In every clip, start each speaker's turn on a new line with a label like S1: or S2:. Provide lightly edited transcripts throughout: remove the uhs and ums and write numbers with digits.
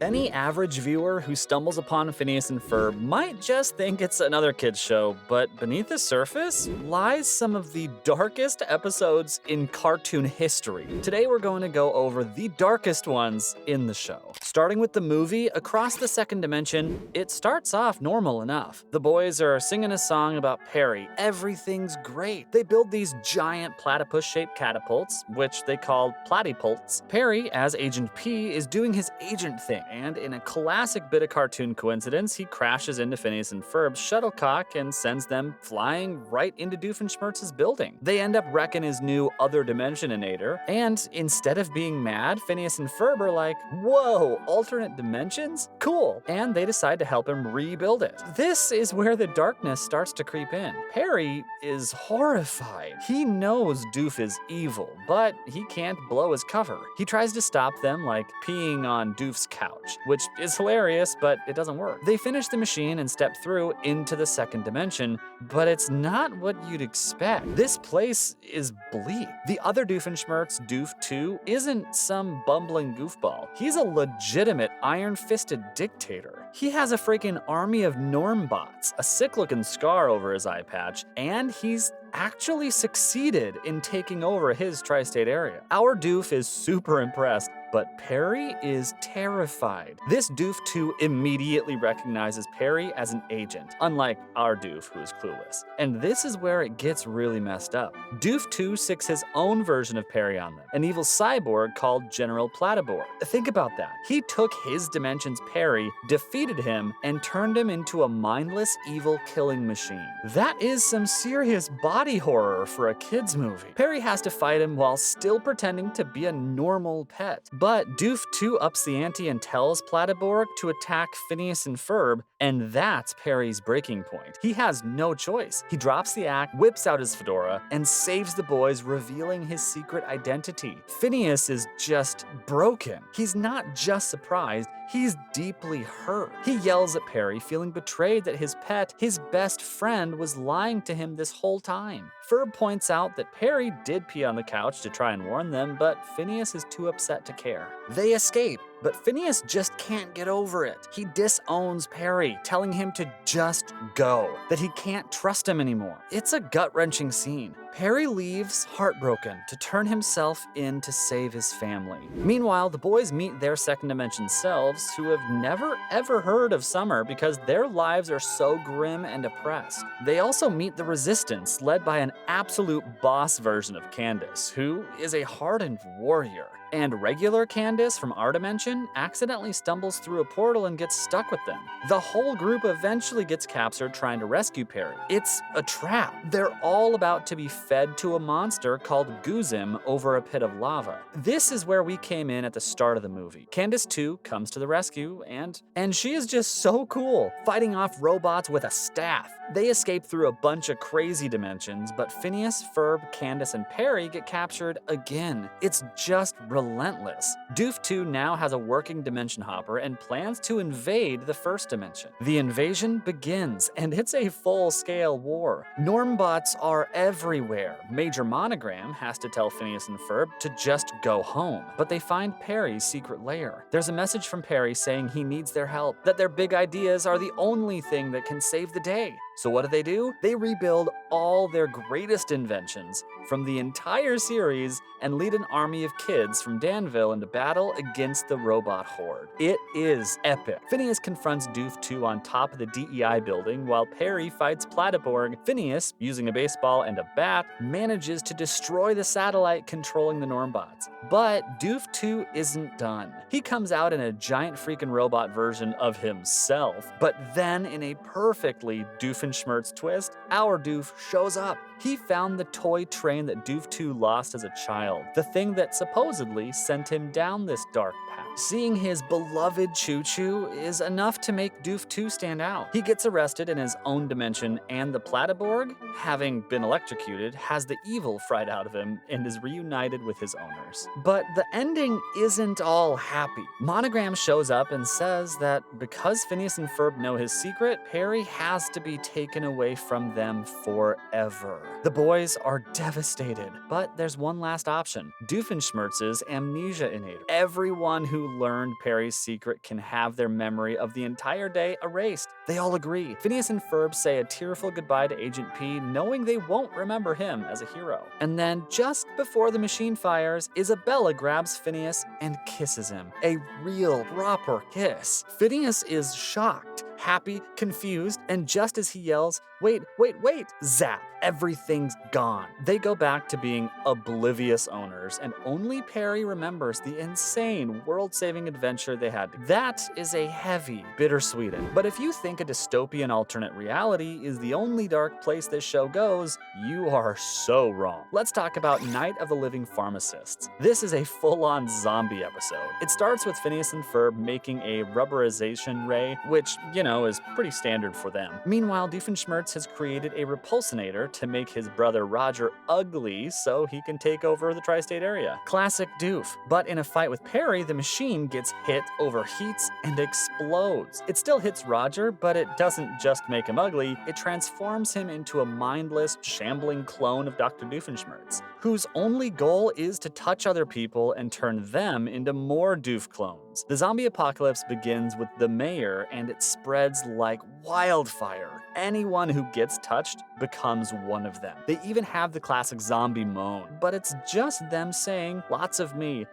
S1: Any average viewer who stumbles upon Phineas and Ferb might just think it's another kids show, but beneath the surface lies some of the darkest episodes in cartoon history. Today we're going to go over the darkest ones in the show. Starting with the movie, Across the Second Dimension, it starts off normal enough. The boys are singing a song about Perry. Everything's great. They build these giant platypus-shaped catapults, which they call platypults. Perry, as Agent P, is doing his agent thing, and in a classic bit of cartoon coincidence, he crashes into Phineas and Ferb's shuttlecock and sends them flying right into Doofenshmirtz's building. They end up wrecking his new other dimensionator, and instead of being mad, Phineas and Ferb are like, whoa, alternate dimensions? Cool. And they decide to help him rebuild it. This is where the darkness starts to creep in. Perry is horrified. He knows Doof is evil, but he can't blow his cover. He tries to stop them, like peeing on Doof's couch, which is hilarious, but it doesn't work. They finish the machine and step through into the second dimension, but it's not what you'd expect. This place is bleak. The other Doofenshmirtz, Doof 2, isn't some bumbling goofball. He's a legitimate iron-fisted dictator. He has a freaking army of normbots, a sick-looking scar over his eye patch, and he's actually succeeded in taking over his tri-state area. Our Doof is super impressed, but Perry is terrified. This Doof 2 immediately recognizes Perry as an agent, unlike our Doof, who is clueless. And this is where it gets really messed up. Doof 2 sicks his own version of Perry on them, an evil cyborg called General Platyborg. Think about that. He took his dimension's Perry, defeated him, and turned him into a mindless, evil killing machine. That is some serious body horror for a kids movie. Perry has to fight him while still pretending to be a normal pet. But Doof 2 ups the ante and tells Platyborg to attack Phineas and Ferb, and that's Perry's breaking point. He has no choice. He drops the act, whips out his fedora, and saves the boys, revealing his secret identity. Phineas is just broken. He's not just surprised, he's deeply hurt. He yells at Perry, feeling betrayed that his pet, his best friend, was lying to him this whole time. Ferb points out that Perry did pee on the couch to try and warn them, but Phineas is too upset to care. They escape, but Phineas just can't get over it. He disowns Perry, telling him to just go, that he can't trust him anymore. It's a gut-wrenching scene. Perry leaves heartbroken to turn himself in to save his family. Meanwhile, the boys meet their second dimension selves who have never ever heard of summer because their lives are so grim and oppressed. They also meet the resistance led by an absolute boss version of Candace, who is a hardened warrior. And regular Candace from our dimension accidentally stumbles through a portal and gets stuck with them. The whole group eventually gets captured trying to rescue Perry. It's a trap. They're all about to be fed to a monster called Guzim over a pit of lava. This is where we came in at the start of the movie. Candace 2 comes to the rescue, and she is just so cool, fighting off robots with a staff. They escape through a bunch of crazy dimensions, but Phineas, Ferb, Candace, and Perry get captured again. It's just relentless. Doof 2 now has a working dimension hopper and plans to invade the first dimension. The invasion begins, and it's a full-scale war. Normbots are everywhere. Major Monogram has to tell Phineas and Ferb to just go home, but they find Perry's secret lair. There's a message from Perry saying he needs their help, that their big ideas are the only thing that can save the day. So what do? They rebuild all their greatest inventions from the entire series and lead an army of kids from Danville into battle against the robot horde. It is epic. Phineas confronts Doof 2 on top of the DEI building while Perry fights Platyborg. Phineas, using a baseball and a bat, manages to destroy the satellite controlling the Normbots. But Doof 2 isn't done. He comes out in a giant freaking robot version of himself, but then in a perfectly Doofenshmirtz twist, our Doof shows up. He found the toy train that Doof 2 lost as a child, the thing that supposedly sent him down this dark path. Seeing his beloved Choo-Choo is enough to make Doof 2 stand out. He gets arrested in his own dimension, and the Platyborg, having been electrocuted, has the evil fried out of him and is reunited with his owners. But the ending isn't all happy. Monogram shows up and says that because Phineas and Ferb know his secret, Perry has to be taken away from them forever. The boys are devastated, but there's one last option. Doofenshmirtz's amnesia-inator. Everyone who learned Perry's secret can have their memory of the entire day erased. They all agree. Phineas and Ferb say a tearful goodbye to Agent P, knowing they won't remember him as a hero. And then, just before the machine fires, Isabella grabs Phineas and kisses him. A real, proper kiss. Phineas is shocked, happy, confused, and just as he yells, "Wait, wait, wait!" zap, everything's gone. They go back to being oblivious owners, and only Perry remembers the insane world-saving adventure they had. That is a heavy, bittersweet end. But if you think a dystopian alternate reality is the only dark place this show goes, you are so wrong. Let's talk about Night of the Living Pharmacists. This is a full-on zombie episode. It starts with Phineas and Ferb making a rubberization ray, which, is pretty standard for them. Meanwhile, Doofenshmirtz has created a repulsinator to make his brother Roger ugly so he can take over the tri-state area. Classic Doof. But in a fight with Perry, the machine gets hit, overheats, and explodes. It still hits Roger, but it doesn't just make him ugly, it transforms him into a mindless, shambling clone of Dr. Doofenshmirtz, whose only goal is to touch other people and turn them into more Doof clones. The zombie apocalypse begins with the mayor, and it spreads like wildfire. Anyone who gets touched becomes one of them. They even have the classic zombie moan, but it's just them saying, "Lots of me,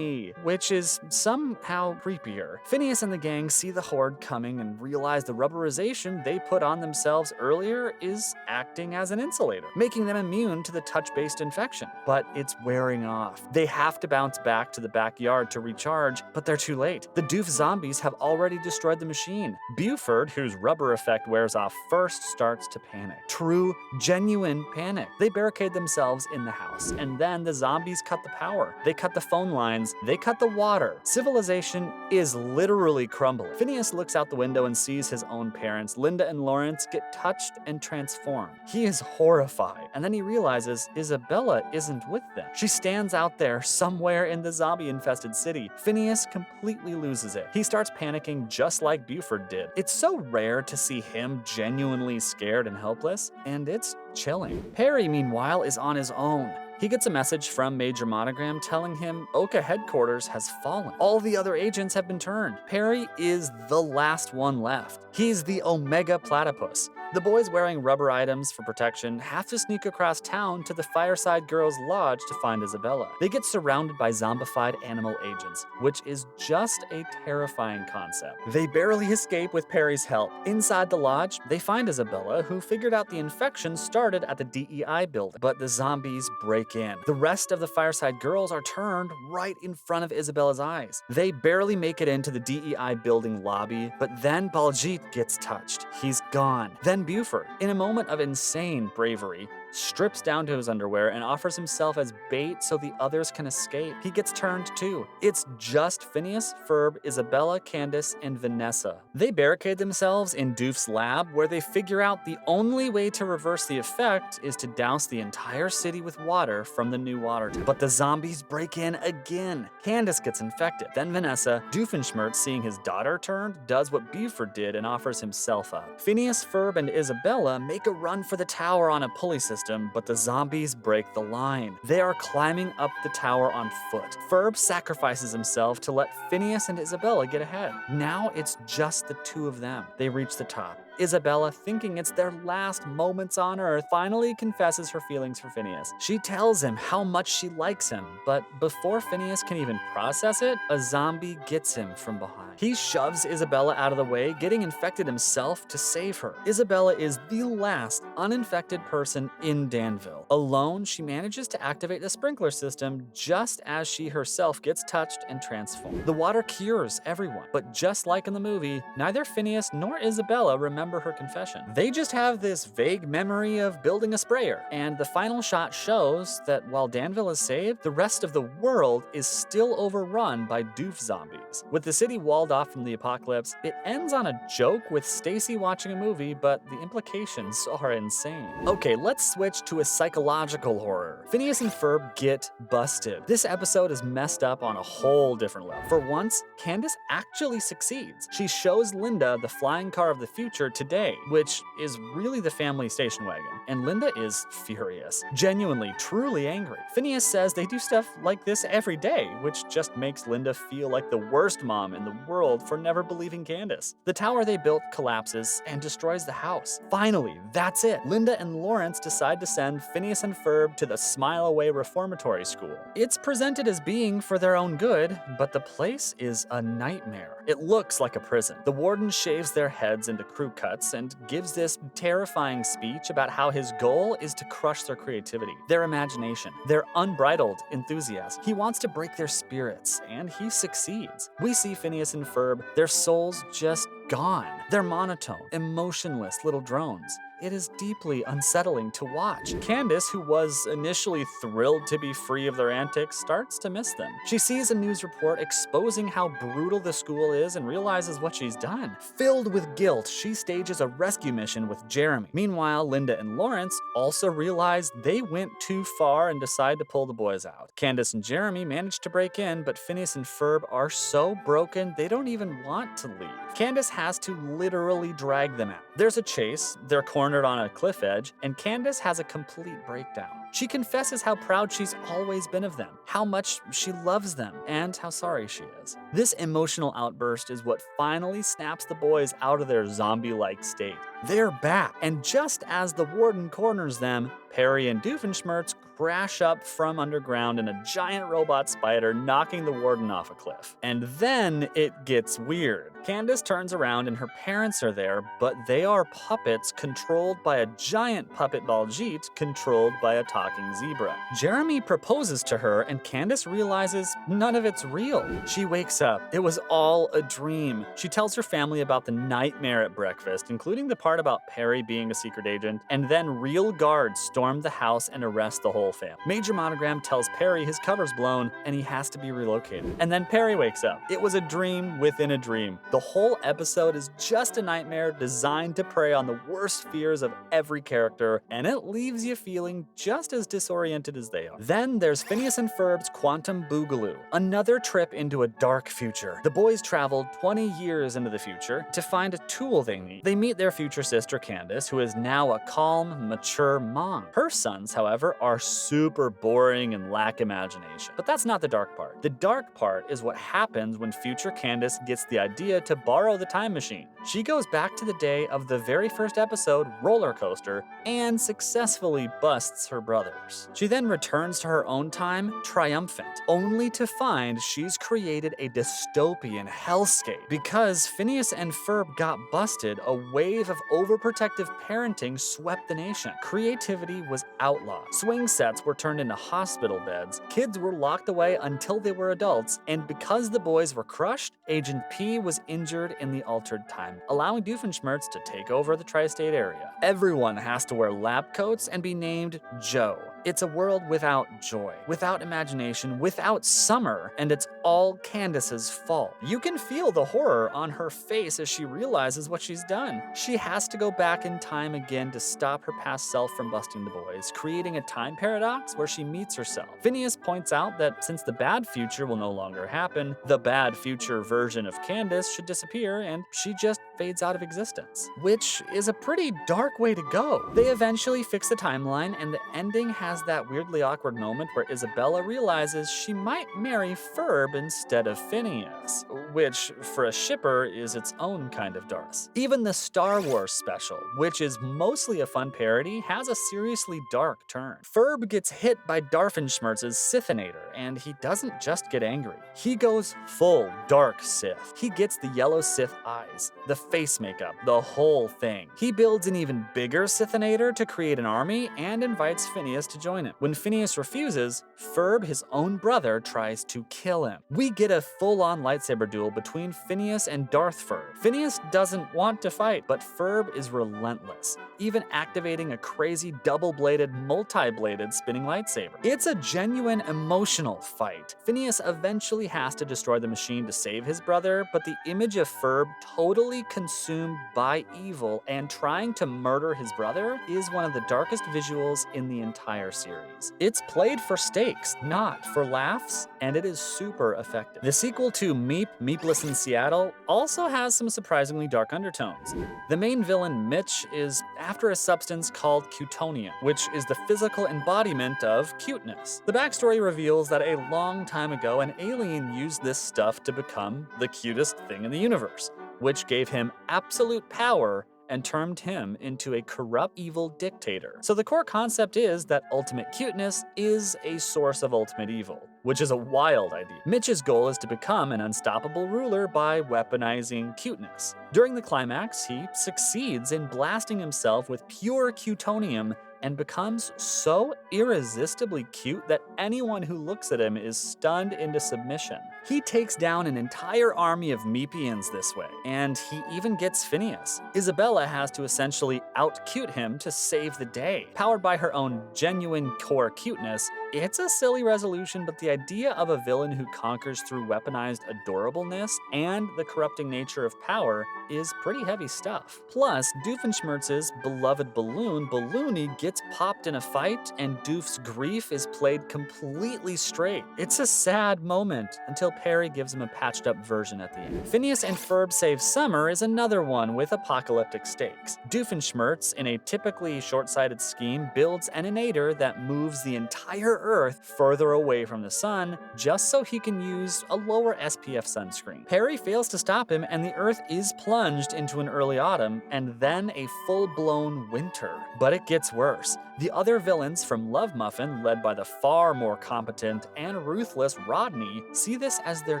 S1: which is somehow creepier. Phineas and the gang see the horde coming and realize the rubberization they put on themselves earlier is acting as an insulator, making them immune to the touch-based infection. But it's wearing off. They have to bounce back to the backyard to recharge, but they're too late. The Doof zombies have already destroyed the machine. Buford, whose rubber effect wears off first, starts to panic. True, genuine panic. They barricade themselves in the house, and then the zombies cut the power. They cut the phone lines. They cut the water. Civilization is literally crumbling. Phineas looks out the window and sees his own parents, Linda and Lawrence, get touched and transformed. He is horrified, and then he realizes Isabella isn't with them. She stands out there somewhere in the zombie-infested city. Phineas completely loses it. He starts panicking just like Buford did. It's so rare to see him genuinely scared and helpless, and it's chilling. Perry, meanwhile, is on his own. He gets a message from Major Monogram telling him Oka headquarters has fallen. All the other agents have been turned. Perry is the last one left. He's the Omega Platypus. The boys wearing rubber items for protection have to sneak across town to the Fireside Girls' Lodge to find Isabella. They get surrounded by zombified animal agents, which is just a terrifying concept. They barely escape with Perry's help. Inside the lodge, they find Isabella, who figured out the infection started at the DEI building, but the zombies break in. The rest of the Fireside Girls are turned right in front of Isabella's eyes. They barely make it into the DEI building lobby, but then Baljeet gets touched. He's gone. Then Buford, in a moment of insane bravery, strips down to his underwear and offers himself as bait so the others can escape. He gets turned too. It's just Phineas, Ferb, Isabella, Candace, and Vanessa. They barricade themselves in Doof's lab, where they figure out the only way to reverse the effect is to douse the entire city with water from the new water tank. But the zombies break in again. Candace gets infected. Then Vanessa, Doofenshmirtz, seeing his daughter turned, does what Buford did and offers himself up. Phineas, Ferb, and Isabella make a run for the tower on a pulley system, but the zombies break the line. They are climbing up the tower on foot. Ferb sacrifices himself to let Phineas and Isabella get ahead. Now it's just the two of them. They reach the top. Isabella, thinking it's their last moments on Earth, finally confesses her feelings for Phineas. She tells him how much she likes him, but before Phineas can even process it, a zombie gets him from behind. He shoves Isabella out of the way, getting infected himself to save her. Isabella is the last uninfected person in Danville. Alone, she manages to activate the sprinkler system just as she herself gets touched and transformed. The water cures everyone, but just like in the movie, neither Phineas nor Isabella remember her confession. They just have this vague memory of building a sprayer, and the final shot shows that while Danville is saved, the rest of the world is still overrun by Doof zombies. With the city walled off from the apocalypse, it ends on a joke with Stacy watching a movie, but the implications are insane. Okay, let's switch to a psychological horror. Phineas and Ferb get busted. This episode is messed up on a whole different level. For once, Candace actually succeeds. She shows Linda the flying car of the future today, which is really the family station wagon. And Linda is furious, genuinely, truly angry. Phineas says they do stuff like this every day, which just makes Linda feel like the worst mom in the world for never believing Candace. The tower they built collapses and destroys the house. Finally, that's it. Linda and Lawrence decide to send Phineas and Ferb to the Smile Away Reformatory School. It's presented as being for their own good, but the place is a nightmare. It looks like a prison. The warden shaves their heads into crew cuts and gives this terrifying speech about how his goal is to crush their creativity, their imagination, their unbridled enthusiasm. He wants to break their spirits, and he succeeds. We see Phineas and Ferb, their souls just gone. They're monotone, emotionless little drones. It is deeply unsettling to watch. Candace, who was initially thrilled to be free of their antics, starts to miss them. She sees a news report exposing how brutal the school is and realizes what she's done. Filled with guilt, she stages a rescue mission with Jeremy. Meanwhile, Linda and Lawrence also realize they went too far and decide to pull the boys out. Candace and Jeremy manage to break in, but Phineas and Ferb are so broken they don't even want to leave. Candace has to literally drag them out. There's a chase, they're cornered on a cliff edge, and Candace has a complete breakdown. She confesses how proud she's always been of them, how much she loves them, and how sorry she is. This emotional outburst is what finally snaps the boys out of their zombie-like state. They're back, and just as the warden corners them, Perry and Doofenshmirtz crash up from underground in a giant robot spider, knocking the warden off a cliff. And then it gets weird. Candace turns around and her parents are there, but they are puppets controlled by a giant puppet Baljeet controlled by a talking zebra. Jeremy proposes to her and Candace realizes none of it's real. She wakes up. It was all a dream. She tells her family about the nightmare at breakfast, including the part about Perry being a secret agent, and then real guards storm the house and arrest the whole family. Major Monogram tells Perry his cover's blown and he has to be relocated. And then Perry wakes up. It was a dream within a dream. The whole episode is just a nightmare designed to prey on the worst fears of every character, and it leaves you feeling just as disoriented as they are. Then there's Phineas and Ferb's Quantum Boogaloo, another trip into a dark future. The boys traveled 20 years into the future to find a tool they need. They meet their future sister Candace, who is now a calm, mature mom. Her sons, however, are super boring and lack imagination. But that's not the dark part. The dark part is what happens when future Candace gets the idea to borrow the time machine. She goes back to the day of the very first episode, Roller Coaster, and successfully busts her brothers. She then returns to her own time, triumphant, only to find she's created a dystopian hellscape. Because Phineas and Ferb got busted, a wave of overprotective parenting swept the nation. Creativity was outlawed. Swing sets were turned into hospital beds. Kids were locked away until they were adults, and because the boys were crushed, Agent P was injured in the altered time, allowing Doofenshmirtz to take over the tri-state area. Everyone has to wear lab coats and be named Joe. It's a world without joy, without imagination, without summer, and it's all Candace's fault. You can feel the horror on her face as she realizes what she's done. She has to go back in time again to stop her past self from busting the boys, creating a time paradox where she meets herself. Phineas points out that since the bad future will no longer happen, the bad future version of Candace should disappear, and she just fades out of existence. Which is a pretty dark way to go. They eventually fix the timeline, and the ending has that weirdly awkward moment where Isabella realizes she might marry Ferb instead of Phineas, which for a shipper is its own kind of dark. Even the Star Wars special, which is mostly a fun parody, has a seriously dark turn. Ferb gets hit by Doofenshmirtz's Sithinator, and he doesn't just get angry. He goes full dark Sith. He gets the yellow Sith eyes, the face makeup, the whole thing. He builds an even bigger Sithinator to create an army and invites Phineas to join him. When Phineas refuses, Ferb, his own brother, tries to kill him. We get a full-on lightsaber duel between Phineas and Darth Ferb. Phineas doesn't want to fight, but Ferb is relentless, even activating a crazy double-bladed, multi-bladed spinning lightsaber. It's a genuine emotional fight. Phineas eventually has to destroy the machine to save his brother, but the image of Ferb totally consumed by evil and trying to murder his brother is one of the darkest visuals in the entire series. It's played for stakes, not for laughs, and it is super effective. The sequel to Meep Meepless in Seattle also has some surprisingly dark undertones. The main villain, Mitch, is after a substance called cutonium, which is the physical embodiment of cuteness. The backstory reveals that a long time ago, an alien used this stuff to become the cutest thing in the universe, which gave him absolute power and turned him into a corrupt, evil dictator. So the core concept is that ultimate cuteness is a source of ultimate evil, which is a wild idea. Mitch's goal is to become an unstoppable ruler by weaponizing cuteness. During the climax, he succeeds in blasting himself with pure cutonium and becomes so irresistibly cute that anyone who looks at him is stunned into submission. He takes down an entire army of Meepians this way, and he even gets Phineas. Isabella has to essentially out-cute him to save the day. Powered by her own genuine core cuteness, it's a silly resolution, but the idea of a villain who conquers through weaponized adorableness and the corrupting nature of power is pretty heavy stuff. Plus, Doofenshmirtz's beloved balloon, Balloony, gets popped in a fight, and Doof's grief is played completely straight. It's a sad moment until Perry gives him a patched up version at the end. Phineas and Ferb Save Summer is another one with apocalyptic stakes. Doofenshmirtz, in a typically short-sighted scheme, builds an inator that moves the entire Earth further away from the sun just so he can use a lower SPF sunscreen. Perry fails to stop him, and the Earth is plunged into an early autumn and then a full-blown winter. But it gets worse. The other villains from Love Muffin, led by the far more competent and ruthless Rodney, see this as their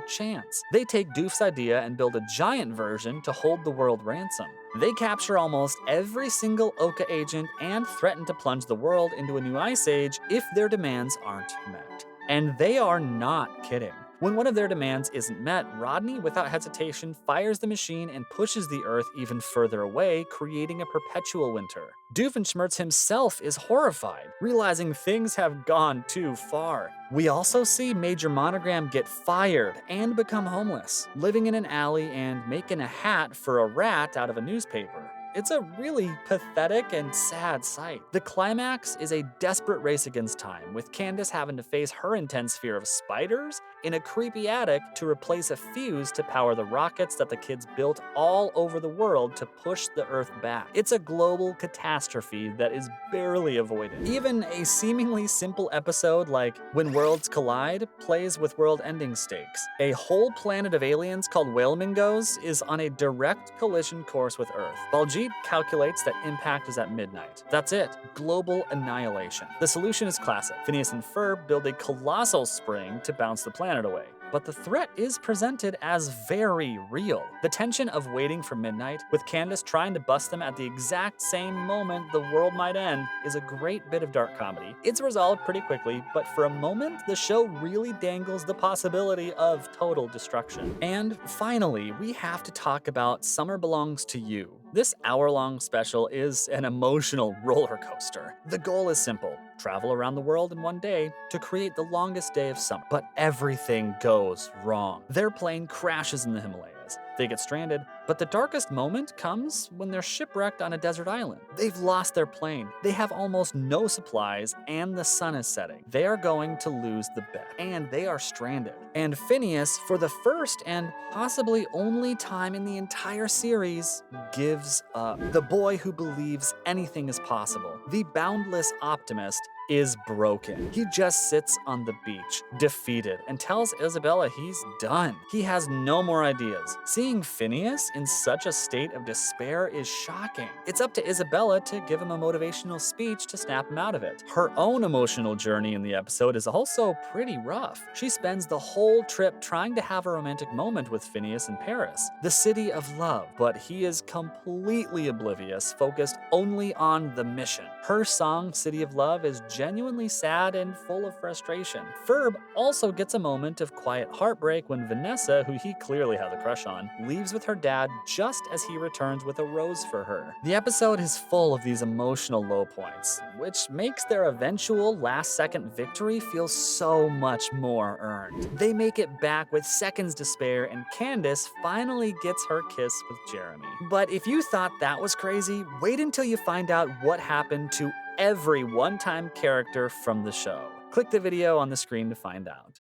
S1: chance. They take Doof's idea and build a giant version to hold the world ransom. They capture almost every single Oka agent and threaten to plunge the world into a new ice age if their demands aren't met. And they are not kidding. When one of their demands isn't met, Rodney, without hesitation, fires the machine and pushes the Earth even further away, creating a perpetual winter. Doofenshmirtz himself is horrified, realizing things have gone too far. We also see Major Monogram get fired and become homeless, living in an alley and making a hat for a rat out of a newspaper. It's a really pathetic and sad sight. The climax is a desperate race against time, with Candace having to face her intense fear of spiders in a creepy attic to replace a fuse to power the rockets that the kids built all over the world to push the Earth back. It's a global catastrophe that is barely avoided. Even a seemingly simple episode like When Worlds Collide plays with world-ending stakes. A whole planet of aliens called Whalemingos is on a direct collision course with Earth. Baljeet calculates that impact is at midnight. That's it. Global annihilation. The solution is classic. Phineas and Ferb build a colossal spring to bounce the planet away. But the threat is presented as very real. The tension of waiting for midnight, with Candace trying to bust them at the exact same moment the world might end, is a great bit of dark comedy. It's resolved pretty quickly, but for a moment, the show really dangles the possibility of total destruction. And finally, we have to talk about Summer Belongs to You. This hour-long special is an emotional roller coaster. The goal is simple: travel around the world in one day to create the longest day of summer. But everything goes wrong. Their plane crashes in the Himalayas. They get stranded, but the darkest moment comes when they're shipwrecked on a desert island. They've lost their plane, they have almost no supplies, and the sun is setting. They are going to lose the bet, and they are stranded. And Phineas, for the first and possibly only time in the entire series, gives up. The boy who believes anything is possible, the boundless optimist, is broken. He just sits on the beach, defeated, and tells Isabella he's done. He has no more ideas. Seeing Phineas in such a state of despair is shocking. It's up to Isabella to give him a motivational speech to snap him out of it. Her own emotional journey in the episode is also pretty rough. She spends the whole trip trying to have a romantic moment with Phineas in Paris, the city of love, but he is completely oblivious, focused only on the mission. Her song, City of Love, is genuinely sad and full of frustration. Ferb also gets a moment of quiet heartbreak when Vanessa, who he clearly has a crush on, leaves with her dad just as he returns with a rose for her. The episode is full of these emotional low points, which makes their eventual last-second victory feel so much more earned. They make it back with seconds to spare, and Candace finally gets her kiss with Jeremy. But if you thought that was crazy, wait until you find out what happened to every one-time character from the show. Click the video on the screen to find out.